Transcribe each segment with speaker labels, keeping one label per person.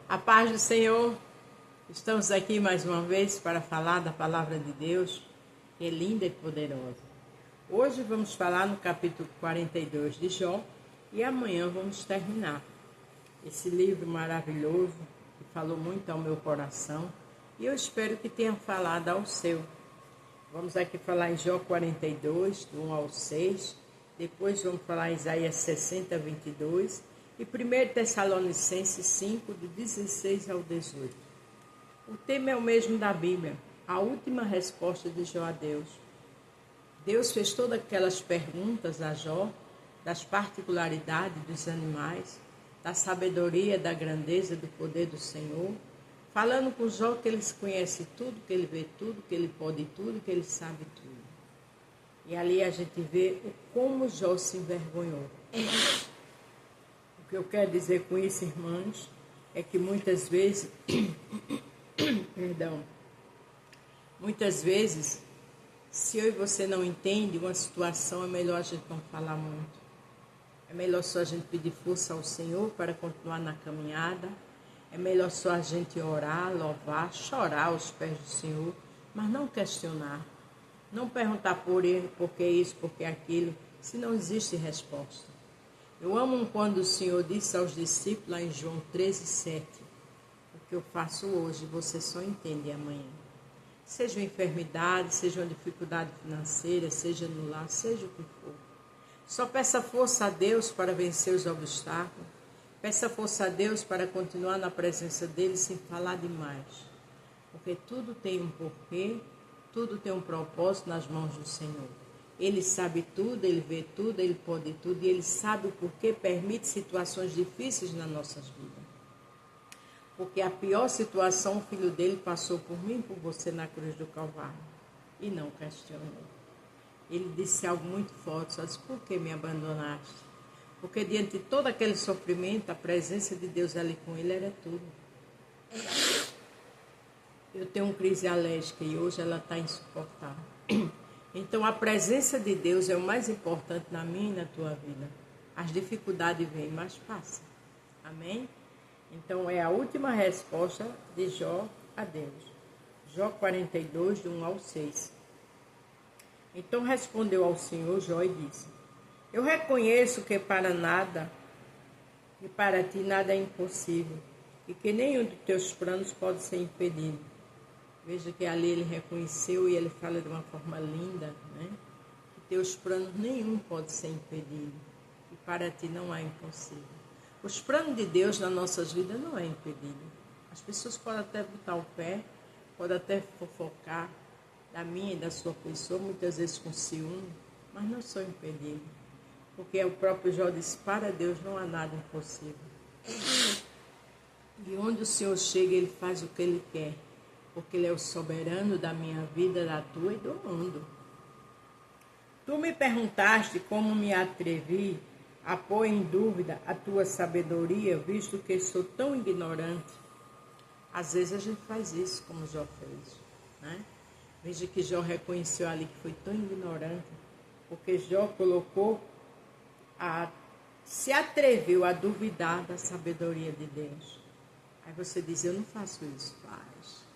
Speaker 1: A paz do Senhor, estamos aqui mais uma vez para falar da palavra de Deus, que é linda e poderosa. Hoje vamos falar no capítulo 42 de Jó e amanhã vamos terminar esse livro maravilhoso que falou muito ao meu coração e eu espero que tenha falado ao seu. Vamos aqui falar em Jó 42, do 1 ao 6, depois vamos falar em Isaías 60, 22 e 1 Tessalonicenses 5, do 16 ao 18. O tema é o mesmo da Bíblia, a última resposta de Jó a Deus. Deus fez todas aquelas perguntas a Jó, das particularidades dos animais, da sabedoria, da grandeza, do poder do Senhor, falando com Jó que ele conhece tudo, que ele vê tudo, que ele pode tudo, que ele sabe tudo. E ali a gente vê como Jó se envergonhou. O que eu quero dizer com isso, irmãos, é que muitas vezes, muitas vezes, se eu e você não entendem uma situação, é melhor a gente não falar muito. É melhor só a gente pedir força ao Senhor para continuar na caminhada. É melhor só a gente orar, louvar, chorar aos pés do Senhor, mas não questionar. Não perguntar por ele, por que isso, por que aquilo, se não existe resposta. Eu amo quando o Senhor disse aos discípulos, lá em João 13, 7, o que eu faço hoje, você só entende amanhã. Seja uma enfermidade, seja uma dificuldade financeira, seja no lar, seja o que for. Só peça força a Deus para vencer os obstáculos. Peça força a Deus para continuar na presença dele sem falar demais. Porque tudo tem um porquê, tudo tem um propósito nas mãos do Senhor. Ele sabe tudo, ele vê tudo, ele pode tudo e ele sabe o porquê permite situações difíceis nas nossas vidas. Porque a pior situação o filho dele passou por mim e por você na cruz do Calvário e não questionou. Ele disse algo muito forte, só disse, por que me abandonaste? Porque diante de todo aquele sofrimento, a presença de Deus ali com ele era tudo. Eu tenho uma crise alérgica e hoje ela está insuportável. Então a presença de Deus é o mais importante na minha e na tua vida. As dificuldades vêm, mas passam. Amém? Então é a última resposta de Jó a Deus. Jó 42, do 1 ao 6. Então respondeu ao Senhor Jó e disse, eu reconheço que para ti nada é impossível, e que nenhum dos teus planos pode ser impedido. Veja que ali ele reconheceu e ele fala de uma forma linda, né? Que teus planos nenhum pode ser impedido, e para ti não há impossível. Os planos de Deus nas nossas vidas não é impedido. As pessoas podem até botar o pé, podem até fofocar da minha e da sua pessoa, muitas vezes com ciúme, mas não sou impedido. Porque o próprio Jó disse, para Deus não há nada impossível. E onde o Senhor chega, Ele faz o que Ele quer. Porque Ele é o soberano da minha vida, da tua e do mundo. Tu me perguntaste como me atrevi a pôr em dúvida a tua sabedoria, visto que sou tão ignorante. Às vezes a gente faz isso, como Jó fez, né? Veja que Jó reconheceu ali que foi tão ignorante, porque Jó se atreveu a duvidar da sabedoria de Deus. Aí você diz, eu não faço isso. Faz.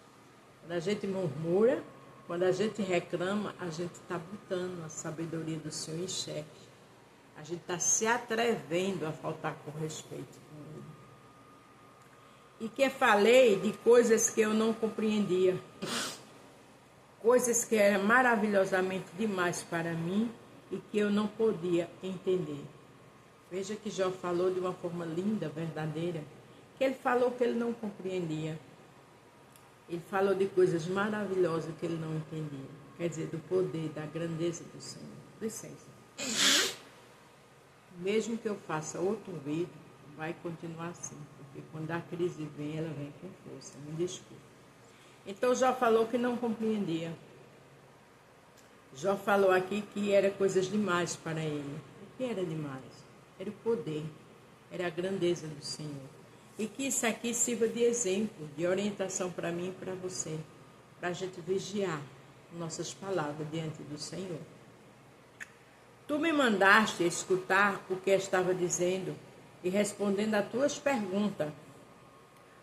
Speaker 1: Quando a gente murmura, quando a gente reclama, a gente está botando a sabedoria do Senhor em xeque. A gente está se atrevendo a faltar com respeito com Ele. E que falei de coisas que eu não compreendia. Coisas que eram maravilhosamente demais para mim e que eu não podia entender. Veja que Jó falou de uma forma linda, verdadeira, que ele falou que ele não compreendia. Ele falou de coisas maravilhosas que ele não entendia. Quer dizer, do poder, da grandeza do Senhor. Licença. Mesmo que eu faça outro vídeo, vai continuar assim. Porque quando a crise vem, ela vem com força. Me desculpe. Então, Jó falou que não compreendia. Jó falou aqui que era coisas demais para ele. O que era demais? Era o poder, era a grandeza do Senhor. E que isso aqui sirva de exemplo, de orientação para mim e para você, para a gente vigiar nossas palavras diante do Senhor. Tu me mandaste escutar o que estava dizendo e respondendo a tuas perguntas.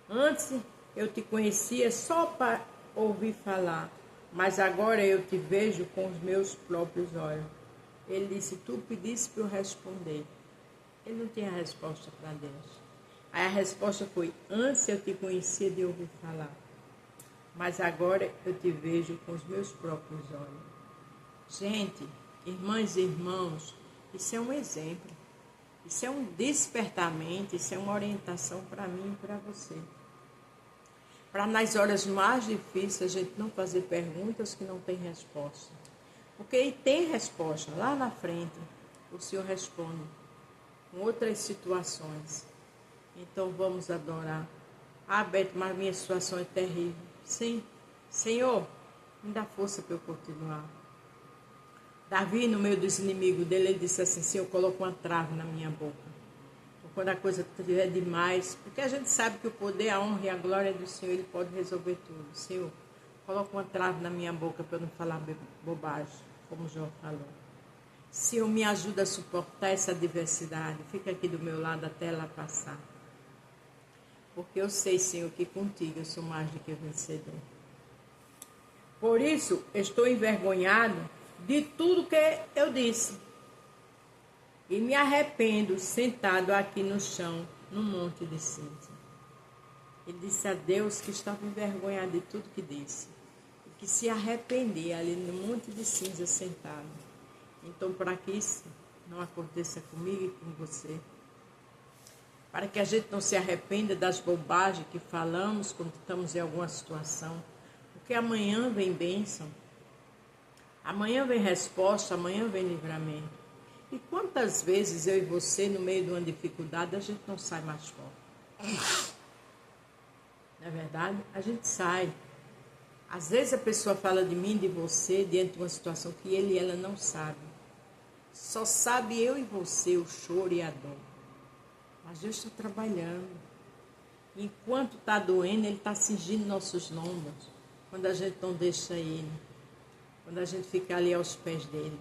Speaker 1: Antes eu te conhecia só para ouvir falar, mas agora eu te vejo com os meus próprios olhos. Ele disse, tu pediste para eu responder. Ele não tinha resposta para Deus. Aí a resposta foi, antes eu te conhecia de ouvir falar, mas agora eu te vejo com os meus próprios olhos. Gente, irmãs e irmãos, isso é um exemplo. Isso é um despertamento, isso é uma orientação para mim e para você. Para nas horas mais difíceis a gente não fazer perguntas que não tem resposta. Porque tem resposta, lá na frente o Senhor responde com outras situações. Então vamos adorar. Ah, Beto, mas minha situação é terrível. Sim, Senhor, me dá força para eu continuar. Davi, no meio dos inimigos dele, ele disse assim, Senhor, coloca uma trave na minha boca. Quando a coisa estiver demais, porque a gente sabe que o poder, a honra e a glória do Senhor, Ele pode resolver tudo. Senhor, coloca uma trave na minha boca para eu não falar bobagem, como o João falou. Senhor, me ajuda a suportar essa adversidade. Fica aqui do meu lado até ela passar. Porque eu sei, Senhor, que contigo eu sou mais do que vencedor. Por isso, estou envergonhado de tudo que eu disse. E me arrependo sentado aqui no chão, no monte de cinza. Ele disse a Deus que estava envergonhado de tudo que disse. E que se arrepender ali no monte de cinza sentado. Então, para que isso não aconteça comigo e com você, para que a gente não se arrependa das bobagens que falamos quando estamos em alguma situação, porque amanhã vem bênção, amanhã vem resposta, amanhã vem livramento. E quantas vezes eu e você, no meio de uma dificuldade, a gente não sai mais forte? Não é verdade? A gente sai. Às vezes a pessoa fala de mim, de você, diante de uma situação que ele e ela não sabe. Só sabe eu e você o choro e a dor. Mas Deus está trabalhando. Enquanto está doendo, Ele está cingindo nossos lombos. Quando a gente não deixa Ele. Quando a gente fica ali aos pés dEle.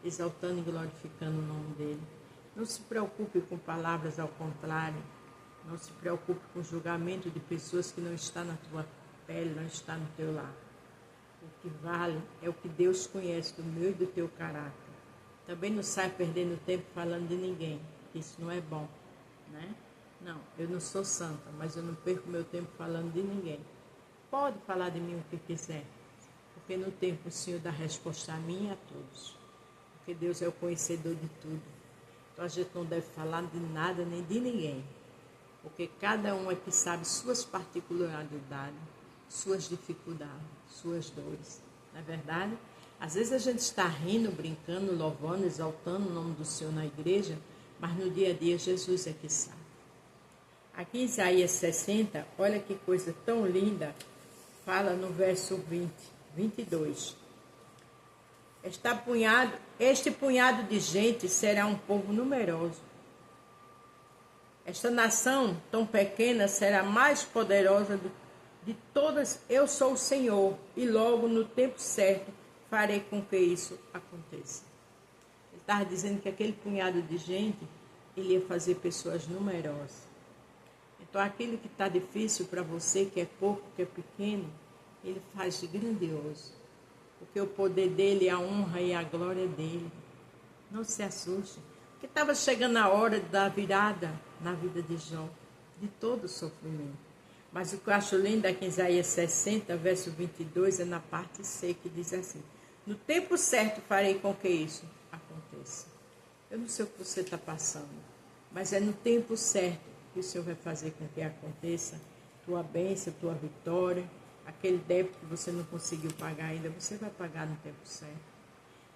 Speaker 1: Exaltando e glorificando o nome dEle. Não se preocupe com palavras ao contrário. Não se preocupe com o julgamento de pessoas que não estão na tua pele, não estão no teu lar. O que vale é o que Deus conhece do meu e do teu caráter. Também não sai perdendo tempo falando de ninguém. Isso não é bom, né? Não, eu não sou santa, mas eu não perco meu tempo falando de ninguém. Pode falar de mim o que quiser, porque no tempo o Senhor dá resposta a mim e a todos. Porque Deus é o conhecedor de tudo. Então a gente não deve falar de nada nem de ninguém. Porque cada um é que sabe suas particularidades, suas dificuldades, suas dores. Não é verdade? Às vezes a gente está rindo, brincando, louvando, exaltando o nome do Senhor na igreja, mas no dia a dia Jesus é que sabe. Aqui em Isaías 60, olha que coisa tão linda, fala no verso 22. Este punhado de gente será um povo numeroso. Esta nação tão pequena será mais poderosa de todas. Eu sou o Senhor, e logo no tempo certo farei com que isso aconteça. Ele estava dizendo que aquele punhado de gente, ele ia fazer pessoas numerosas. Então aquilo que está difícil para você, que é pouco, que é pequeno, ele faz de grandioso. Porque o poder dele, a honra e a glória dele. Não se assuste. Porque estava chegando a hora da virada na vida de Jó, de todo o sofrimento. Mas o que eu acho lindo aqui em Isaías 60, verso 22, é na parte C, que diz assim: no tempo certo farei com que isso aconteça. Eu não sei o que você está passando, mas é no tempo certo que o Senhor vai fazer com que aconteça tua bênção, tua vitória. Aquele débito que você não conseguiu pagar ainda, você vai pagar no tempo certo.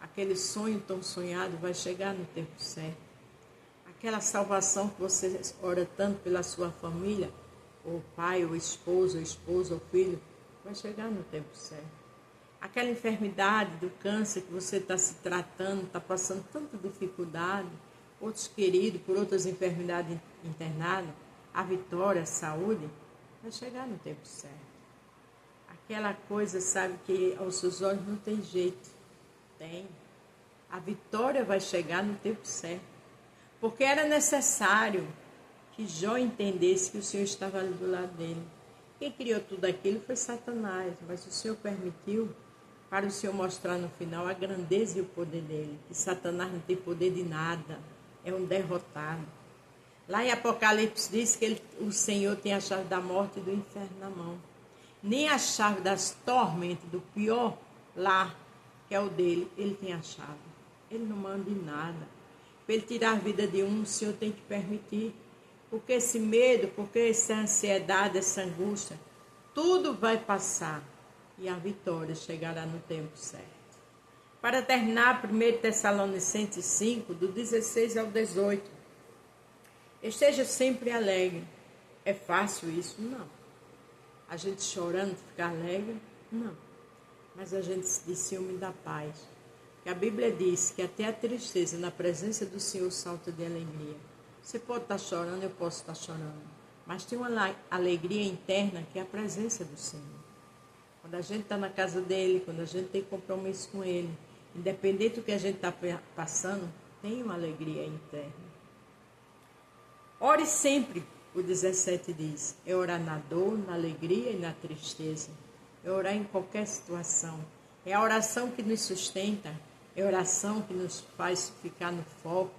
Speaker 1: Aquele sonho tão sonhado vai chegar no tempo certo. Aquela salvação que você ora tanto pela sua família, ou pai, ou esposa, ou filho, vai chegar no tempo certo. Aquela enfermidade do câncer que você está se tratando, está passando tanta dificuldade, outros queridos por outras enfermidades internadas, a vitória, a saúde, vai chegar no tempo certo. Aquela coisa, sabe, que aos seus olhos não tem jeito. Tem. A vitória vai chegar no tempo certo. Porque era necessário que Jó entendesse que o Senhor estava ali do lado dele. Quem criou tudo aquilo foi Satanás, mas o Senhor permitiu para o Senhor mostrar no final a grandeza e o poder dele, que Satanás não tem poder de nada, é um derrotado. Lá em Apocalipse diz que o Senhor tem a chave da morte e do inferno na mão. Nem a chave das tormentas, do pior lá, que é o dele, ele tem a chave. Ele não manda em nada. Para ele tirar a vida de um, o Senhor tem que permitir. Porque esse medo, porque essa ansiedade, essa angústia, tudo vai passar. E a vitória chegará no tempo certo. Para terminar, 1 Tessalonicenses 5, do 16 ao 18. Esteja sempre alegre. É fácil isso? Não. A gente chorando, ficar alegre? Não. Mas a gente se diz ciúme da paz. Porque a Bíblia diz que até a tristeza na presença do Senhor salta de alegria. Você pode estar chorando, eu posso estar chorando. Mas tem uma alegria interna que é a presença do Senhor. Quando a gente está na casa dele, quando a gente tem compromisso com ele, independente do que a gente está passando, tem uma alegria interna. Ore sempre, o 17 diz, é orar na dor, na alegria e na tristeza. É orar em qualquer situação. É a oração que nos sustenta, é a oração que nos faz ficar no foco.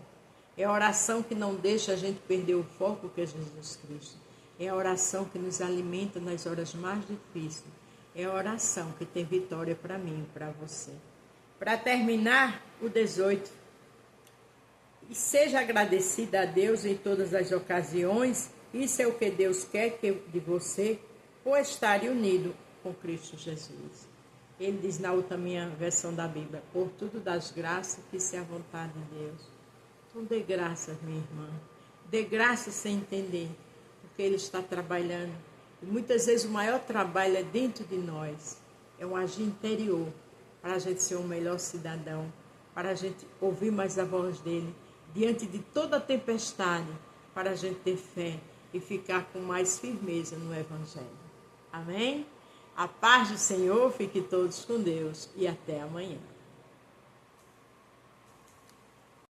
Speaker 1: É a oração que não deixa a gente perder o foco que é Jesus Cristo. É a oração que nos alimenta nas horas mais difíceis. É a oração que tem vitória para mim e para você. Para terminar, o 18. E seja agradecida a Deus em todas as ocasiões. Isso é o que Deus quer de você, por estar unido com Cristo Jesus. Ele diz na outra minha versão da Bíblia, por tudo das graças, que isso é a vontade de Deus. Então dê graças, minha irmã. Dê graças sem entender, porque Ele está trabalhando. E muitas vezes o maior trabalho é dentro de nós. É um agir interior, para a gente ser um melhor cidadão, para a gente ouvir mais a voz dEle, diante de toda a tempestade, para a gente ter fé e ficar com mais firmeza no Evangelho. Amém? A paz do Senhor, fique todos com Deus e até amanhã.